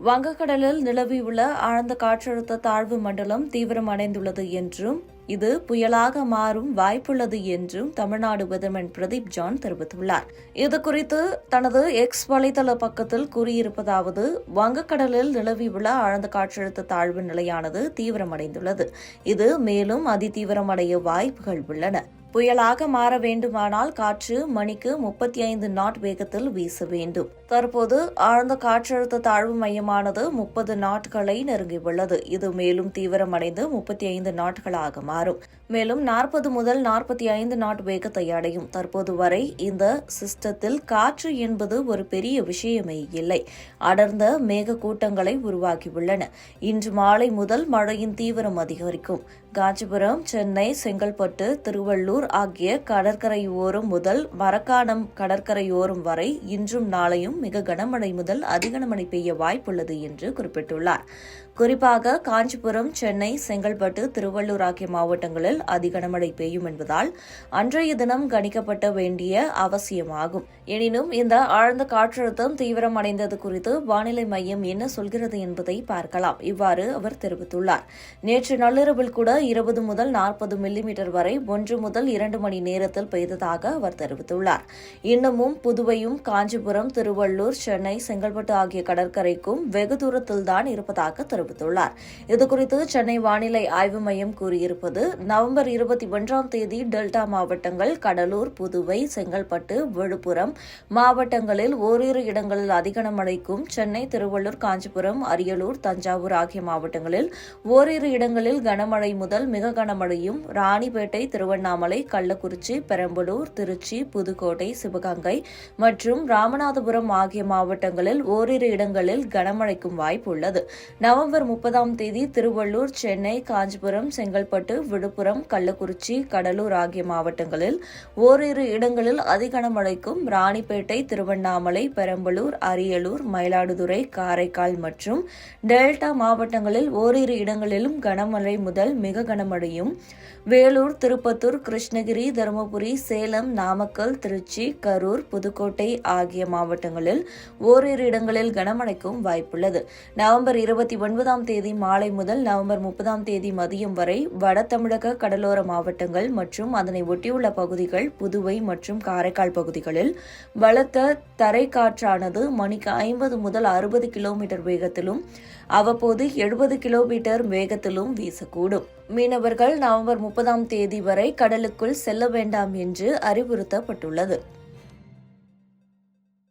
வங்கக்கடலில் நிலவியுள்ள ஆழ்ந்த காற்றழுத்த தாழ்வு மண்டலம் தீவிரமடைந்துள்ளது என்றும் இது புயலாக மாறும் வாய்ப்புள்ளது என்றும் தமிழ்நாடு வெதர்மேன் பிரதீப் ஜான் தெரிவித்துள்ளார். இதுகுறித்து தனது எக்ஸ் வலைதள பக்கத்தில் கூறியிருப்பதாவது: வங்கக்கடலில் நிலவியுள்ள ஆழ்ந்த காற்றழுத்த தாழ்வு நிலையானது தீவிரமடைந்துள்ளது. இது மேலும் அதிதீவிரமடைய வாய்ப்புகள் உள்ளன. புயலாக மாற வேண்டுமானால் காற்று மணிக்கு 35 நாட் வேகத்தில் வீச வேண்டும். தற்போது ஆழ்ந்த காற்றழுத்த தாழ்வு மையமானது 30 நாட்களை நெருங்கியுள்ளது. இது மேலும் தீவிரமடைந்து 35 நாட்களாக மாறும். மேலும் 40 முதல் 45 நாட் வேகத்தை அடையும். தற்போது வரை இந்த சிஸ்டத்தில் காற்று என்பது ஒரு பெரிய விஷயமே இல்லை. அடர்ந்த மேக கூட்டங்களை உருவாக்கியுள்ளன. இன்று மாலை முதல் மழையின் தீவிரம் அதிகரிக்கும். காஞ்சிபுரம், சென்னை, செங்கல்பட்டு, திருவள்ளூர் ஆகிய கடற்கரையோரம் முதல் மரக்காணம் கடற்கரையோரம் வரை இன்றும் நாளையும் மிக கனமழை முதல் அதிகனமழை பெய்ய வாய்ப்புள்ளது என்று குறிப்பிட்டுள்ளார். குறிப்பாக காஞ்சிபுரம், சென்னை, செங்கல்பட்டு, திருவள்ளூர் ஆகிய மாவட்டங்களில் அதிகனமழை பெய்யும் என்பதால் அன்றைய தினம் கணிக்கப்பட வேண்டிய அவசியமாகும். எனினும் இந்த ஆழ்ந்த காற்றழுத்தம் தீவிரமடைந்தது குறித்து வானிலை மையம் என்ன சொல்கிறது என்பதை பார்க்கலாம். இவ்வாறு அவர் தெரிவித்துள்ளார். நேற்று நள்ளிரவில் கூட 20 முதல் 40 மில்லிமீட்டர் வரை 1 முதல் 2 மணி நேரத்தில் பெய்ததாக அவர் தெரிவித்துள்ளார். இன்னமும் புதுவையும் காஞ்சிபுரம், திருவள்ளூர், சென்னை, செங்கல்பட்டு ஆகிய கடற்கரைக்கும் வெகு தூரத்தில்தான் இருப்பதாக தெரிவித்துள்ளார். இதுகுறித்து சென்னை வானிலை ஆய்வு மையம் கூறியிருப்பது: நவம்பர் 21ஆம் தேதி டெல்டா மாவட்டங்கள் கடலூர், புதுவை, செங்கல்பட்டு, விழுப்புரம் மாவட்டங்களில் ஓரிரு இடங்களில் அதிக கனமழைக்கும், சென்னை, திருவள்ளூர், காஞ்சிபுரம், அரியலூர், தஞ்சாவூர் ஆகிய மாவட்டங்களில் ஓரிரு இடங்களில் கனமழை முதல் மிக கனமழையும், ராணிப்பேட்டை, திருவண்ணாமலை, கள்ளக்குறிச்சி, பெரம்பலூர், திருச்சி, புதுக்கோட்டை, சிவகங்கை மற்றும் ராமநாதபுரம் ஆகிய மாவட்டங்களில் ஓரிரு இடங்களில் கனமழைக்கும் வாய்ப்பு உள்ளது. நவம்பர் 30ஆம் தேதி திருவள்ளூர், சென்னை, காஞ்சிபுரம், செங்கல்பட்டு, விழுப்புரம், கள்ளக்குறிச்சி, கடலூர் ஆகிய மாவட்டங்களில் ஓரிரு இடங்களில் அதிகனமழைக்கும், ராணிப்பேட்டை, திருவண்ணாமலை, பெரம்பலூர், அரியலூர், மயிலாடுதுறை, காரைக்கால் மற்றும் டெல்டா மாவட்டங்களில் ஓரிரு இடங்களிலும் கனமழை முதல் மிக கனமழையும், வேலூர், திருப்பத்தூர், கிருஷ்ணகிரி, தருமபுரி, சேலம், நாமக்கல், திருச்சி, கரூர், புதுக்கோட்டை ஆகிய மாவட்டங்களில் ஓரிரு இடங்களில் கனமழைக்கும் வாய்ப்புள்ளது. நவம்பர் 29ஆம் தேதி மாலை முதல் நவம்பர் 30ஆம் தேதி மதியம் வரை வட தமிழக கடலோர மாவட்டங்கள் மற்றும் அதனை ஒட்டியுள்ள பகுதிகள், புதுவை மற்றும் காரைக்கால் பகுதிகளில் பலத்த தரைக்காற்றானது மணிக்கு 50 முதல் 60 கிலோமீட்டர் வேகத்திலும் அவ்வப்போது 70 கிலோமீட்டர் வேகத்திலும் வீசக்கூடும். மீனவர்கள் நவம்பர் 30ஆம் தேதி வரை கடலுக்குள் செல்ல வேண்டாம் என்று அறிவுறுத்தப்பட்டுள்ளது.